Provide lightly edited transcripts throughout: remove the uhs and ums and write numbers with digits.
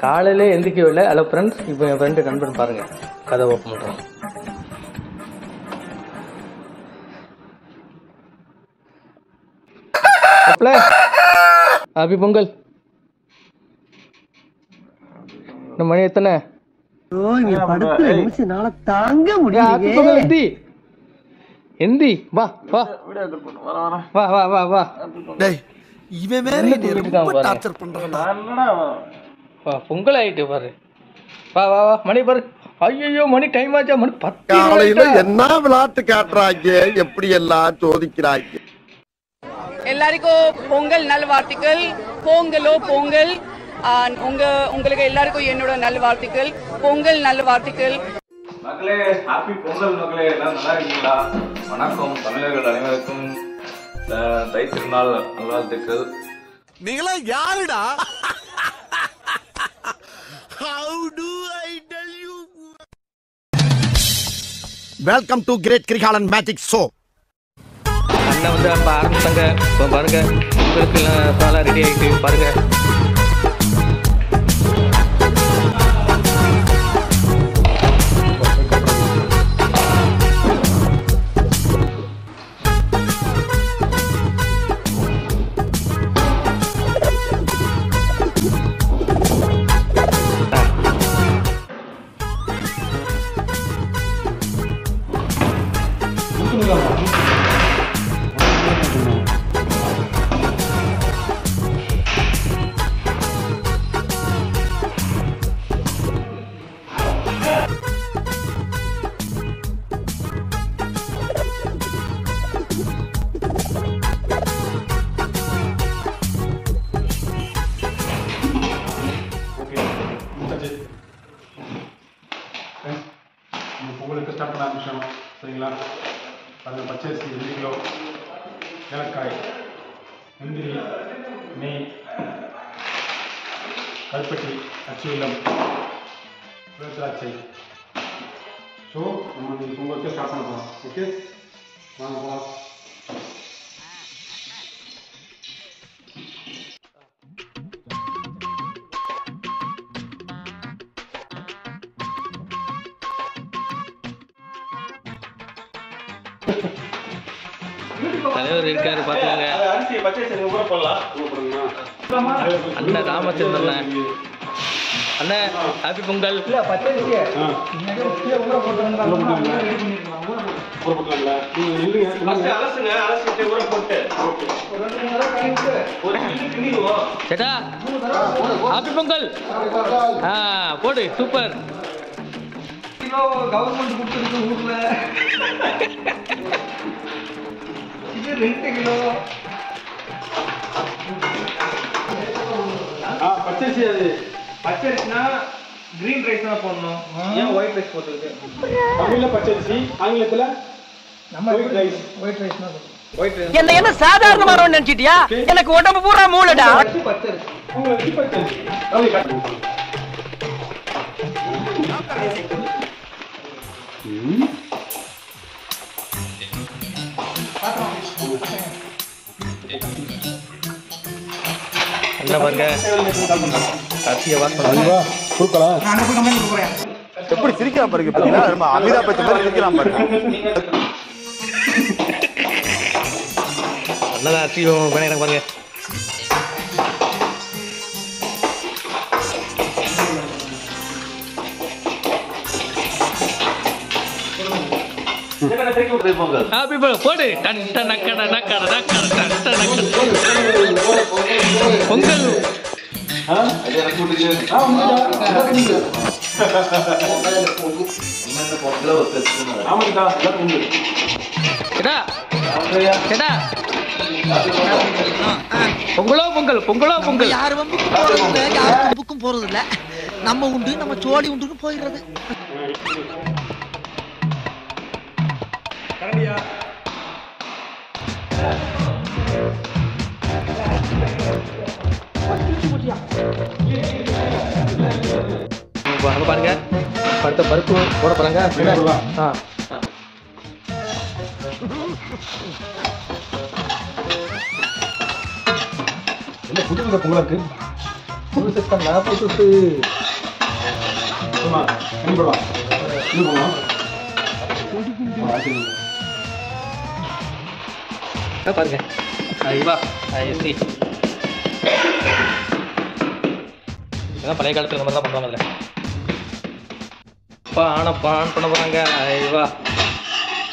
காலையிலே எந்திக்கவே இல்லை. Hello friends, இப்போ என் ஃப்ரெண்டு நண்பன் பாருங்க, கதை ஓப்பன் பண்ணுறோம். ஹாப்பி பொங்கல். இந்த மணி எத்தனை? தாங்க முடியாது. எந்தி வா வா வா வா வா வா. இவன் வேற டார்ச்சர் பண்றானா? வா, பொங்கல் ஆயிட்டு பாரு. வா வா வா, மணி பாரு. ஐயோ, மணி டைம் ஆச்சா? மணி 10. காலையில என்ன விளையாட்டு காட்டுறாங்க, எப்படி எல்லாம் சோதிக்கிறாங்க. எல்லாருக்கும் பொங்கல் நல்வாழ்த்துக்கள். பொங்கலோ பொங்கல். உங்களுக்கு எல்லாருக்கும் என்னோட நல்வாழ்த்துக்கள். பொங்கல் நல்வாழ்த்துக்கள். மக்களே, ஹாப்பி பொங்கல் மக்களே. எல்லாம் நல்லா இருக்கீங்களா? வணக்கம் தமிழர்கள் அனைவருக்கும் தை திருநாள் நல்வாழ்த்துக்கள். நீங்களா யாருடா? How do I tell you? Welcome to Great Krigalan Magic Show. அண்ணன் வந்து அப்போ ஆரம்பிச்சாங்க. இப்போ பாருங்க, உங்களுக்கு சாலா ரெடி ஆகிட்டு பாருங்க. பொங்கலுக்கு ஸ்டார்ட் பண்ண ஆரம்பிச்சோம். சரிங்களா? பாருங்கள், பச்சரிசி 2 கிலோ, ஏலக்காய், முந்திரி, நெய், கருப்பட்டி, அச்சு வெல்லம், திராட்சை. ஸோ நம்ம இந்த பொங்கலுக்கு ஸ்டார்ட் பண்ண போகிறோம். ஓகே, வாங்க போகலாம். தலைவர் இருக்காரு பாத்துக்கோங்க. அண்ணன் ராமச்சந்திரன் அண்ணன் ஹாப்பி பொங்கல். சேட்டா ஹாப்பி பொங்கல். போடு, சூப்பர். கவர்மெண்ட் கொடுத்துருக்கு ஊர்ல. 2 கிலோ பச்சரிசி. அது பச்சரிசினா கிரீன் ரைஸ் தான் போடணும். ஏன் ஒயிட் ரைஸ் போட்டுருக்கு? தமிழ்ல பச்சரிசி, ஆங்கிலத்துல நம்ம ஒயிட் ரைஸ். ஒயிட் ரைஸ் தான். என்ன சாதாரணமானவன் நினைச்சிட்டியா? எனக்கு உடம்பு பூரா மூளைடா. பச்சரிசி உங்களுக்கு பச்சரிசி. என்ன பாருங்க, அரிசியை வாஷ் பண்ணுங்க. எப்படி சிரிக்கிறான் பாருங்க, பாத்தீங்களா? அமிதாப் பச்சன் மாதிரி சிரிக்கிறான் பாருங்க. நல்லதான் அரிசி வேணும் பாருங்க. ஹாப்பி போடு. பொங்கல். பொங்கலோ பொங்கல், பொங்கலோ பொங்கல். யார் வம்புக்கும் போறது இல்ல, யார் வம்புக்கும் போறது இல்ல. நம்ம உண்டு, நம்ம சோழி உண்டுன்னு போயிடுறது. பாருங்க, அடுத்த பருப்பு போட போறாங்க. என்ன புது பொங்கலுக்கு புதுசு கண்ணா புதுசு. என்ன போடலாம் என்ன போடலாம் பாருங்க. ஐவா ஐசி இதான் பழைய காலத்துல இந்த மாதிரி தான் பண்ணுவாங்க. அதில் பானை பான் பண்ண போகிறாங்க. ஐவா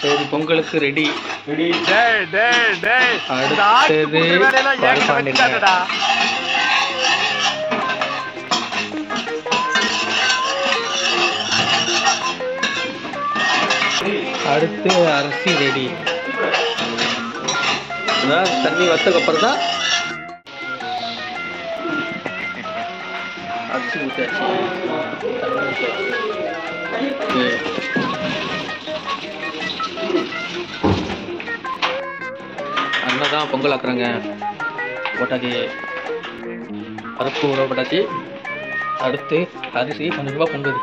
சரி பொங்கலுக்கு ரெடி. அடுத்தது அடுத்து அரிசி ரெடி. தண்ணி வச்சதுக்கு அப்புறம் தான் அரிசி ஊற்றியாச்சு. அண்ணன் தான் பொங்கல் ஆக்குறாங்க. போட்டாச்சு பருப்பு உணவு போட்டாச்சு. அடுத்து அரிசி கொஞ்சம் கொஞ்சமாக பொங்குது.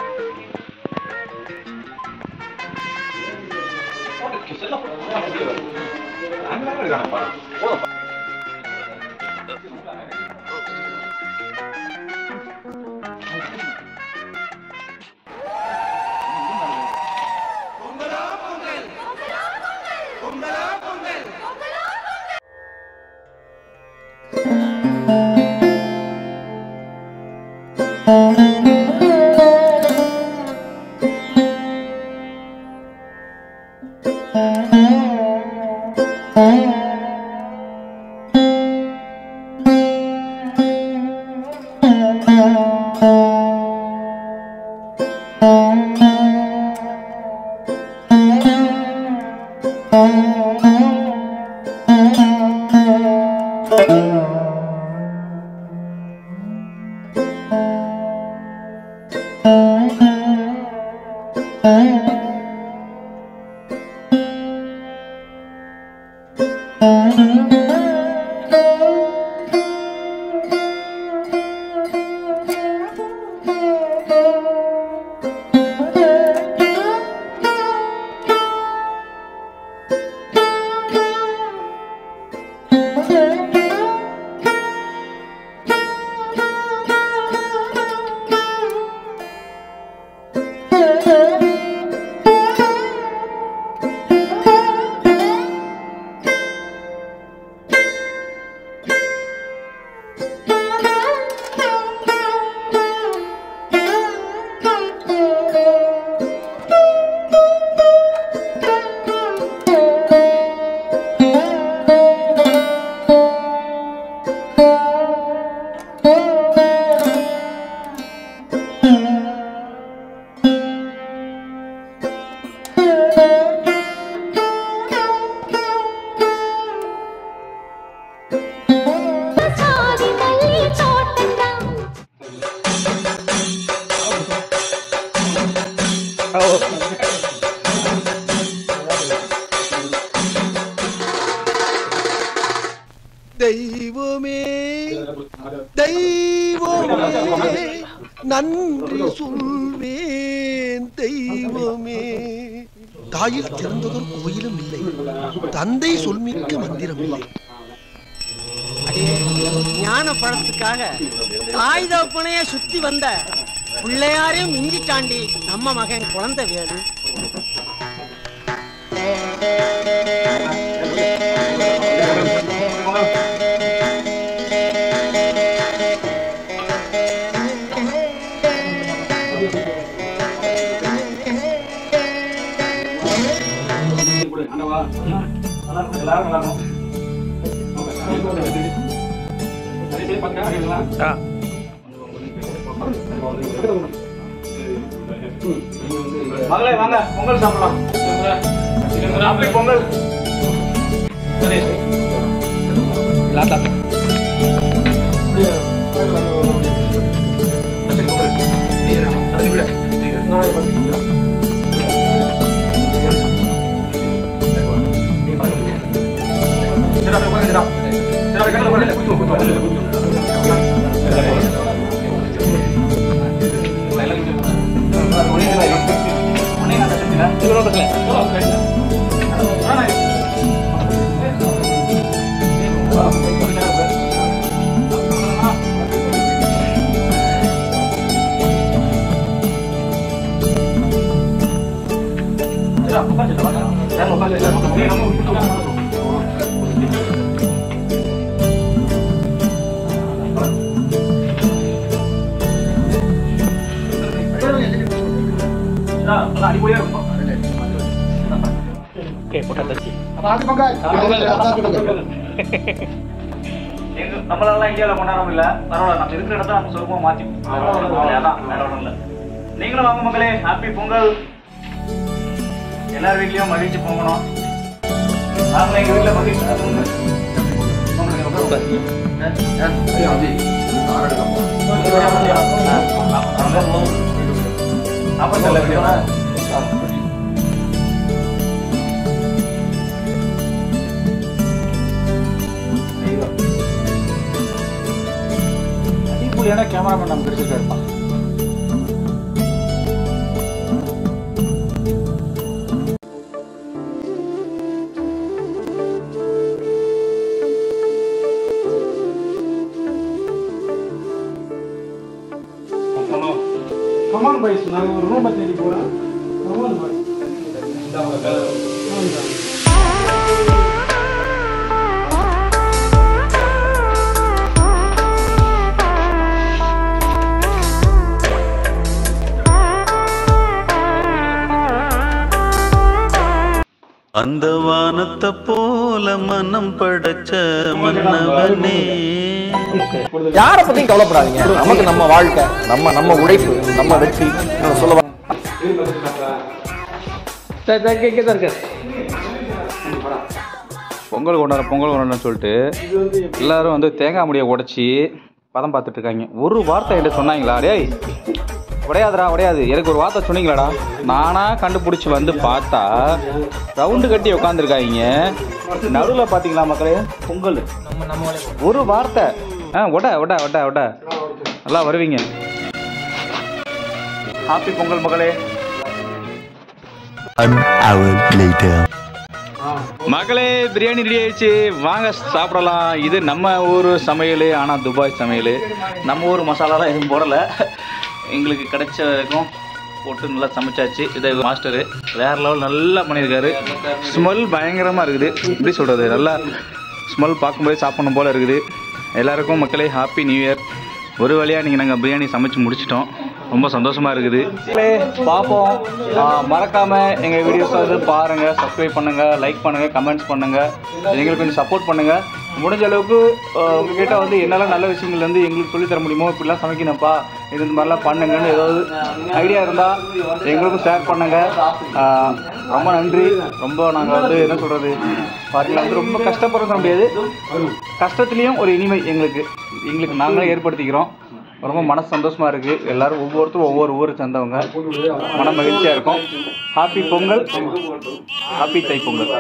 தெய்வமே தெய்வமே நன்றி சொல்வேன் தெய்வமே. தாயில் திறந்ததொரு கோயிலும் இல்லை, தந்தை சொல்மிக்க மந்திரம் இல்லை. ஞான பழத்துக்காக தாய் தகப்பனையே சுத்தி வந்த பிள்ளையாரையும் மிஞ்சி தாண்டி நம்ம மகன் குழந்தை வேறு. மகளே வாங்க பொங்கல் சாப்பிடலாம். பொங்கல் அடிப்பொலியா இருக்கும். ஓகே போட்டா தச்சி நம்மளால இந்தியாவில கொண்டாட முடியல, பரவாயில்ல, நம்ம இருக்கிற இடத்த நம்ம சொருப்பமா மாத்திப்போம். அதான் வேற ஒன்றும் இல்லை. நீங்களும் வாங்க மக்களே, ஹாப்பி பொங்கல். எல்லார் வீட்லயும் மகிழ்ச்சி போகணும். நாங்களும் எங்க வீட்டுல மகிழ்ச்சி அப்ப செல்ல வேண்டிய அடிப்பொலியான கேமராமேன் நம்ம கிடைச்சிருக்கா இருப்பான். கமான் பாய்ஸ், நாங்கள் ஒரு ரூமை தேடி போகிறோம். Come on boys. அந்த வானத்தை போல மனம் படைச்ச மன்னவனே. யாரை பத்தியும் கவலைப்படாதீங்க. நமக்கு நம்ம வாழ்க்கை, நம்ம உழைப்பு, நம்ம வெற்றி. சொல்ல பொங்கல் கொண்டாட சொல்லிட்டு எல்லாரும் வந்து தேங்காய் முடியை உடைச்சி பதம் பார்த்துட்டு இருக்காங்க. ஒரு வார்த்தை என்கிட்ட சொன்னாங்களா? டேய் உடையாது, எனக்கு ஒரு வார்த்தை சொன்னீங்களாடா? நானா கண்டுபிடிச்சி வந்து பார்த்தா ரவுண்டு கட்டி உட்காந்துருக்காங்க. நடுவில் பார்த்தீங்களா மக்களே பொங்கல்? ஒரு வார்த்தை ஒட நல்லா வருவீங்க. ஹாப்பி பொங்கல் மக்களே. மக்களே பிரியாணி ரெடி ஆயிடுச்சு, வாங்க சாப்பிடலாம். இது நம்ம ஊர் சமையல், ஆனால் துபாய் சமையல். நம்ம ஊர் மசாலாலாம் எதுவும் போடலை, எங்களுக்கு கிடைச்ச வரைக்கும் போட்டு நல்லா சமைச்சாச்சு. இதை மாஸ்டரு வேறு லெவல் நல்லா பண்ணியிருக்காரு. ஸ்மெல் பயங்கரமாக இருக்குது. எப்படி சொல்கிறது, நல்லா ஸ்மெல் பார்க்கும்போதே சாப்பிடணும் போல் இருக்குது. எல்லாருக்கும் மக்களே ஹாப்பி நியூ இயர். ஒரு வழியாக நீங்கள் நாங்கள் பிரியாணி சமைச்சு முடிச்சிட்டோம். ரொம்ப சந்தோஷமாக இருக்குது. பார்ப்போம். மறக்காமல் எங்கள் வீடியோஸை வந்து பாருங்கள், சப்ஸ்கிரைப் பண்ணுங்கள், லைக் பண்ணுங்கள், கமெண்ட்ஸ் பண்ணுங்கள், எங்களுக்கு கொஞ்சம் சப்போர்ட் பண்ணுங்கள். முடிஞ்ச அளவுக்கு உங்ககிட்ட வந்து என்னெல்லாம் நல்ல விஷயங்கள் வந்து எங்களுக்கு சொல்லித்தர முடியுமோ, இப்படிலாம் சமைக்கணும்ப்பா, இது இந்த மாதிரிலாம் பண்ணுங்கன்னு ஏதாவது ஐடியா இருந்தால் எங்களுக்கும் ஷேர் பண்ணுங்கள். ரொம்ப நன்றி. ரொம்ப நாங்கள் வந்து என்ன சொல்கிறது, பாருங்கள் வந்து ரொம்ப கஷ்டப்படுறது முடியாது, கஷ்டத்துலேயும் ஒரு இனிமை எங்களுக்கு நாங்களே ஏற்படுத்திக்கிறோம். ரொம்ப மனசு சந்தோஷமாக இருக்குது. எல்லோரும் ஒவ்வொருத்தரும் ஒவ்வொரு ஊரை சேர்ந்தவங்க, மன மகிழ்ச்சியாக இருக்கும். ஹாப்பி பொங்கல், ஹாப்பி தை பொங்கல்.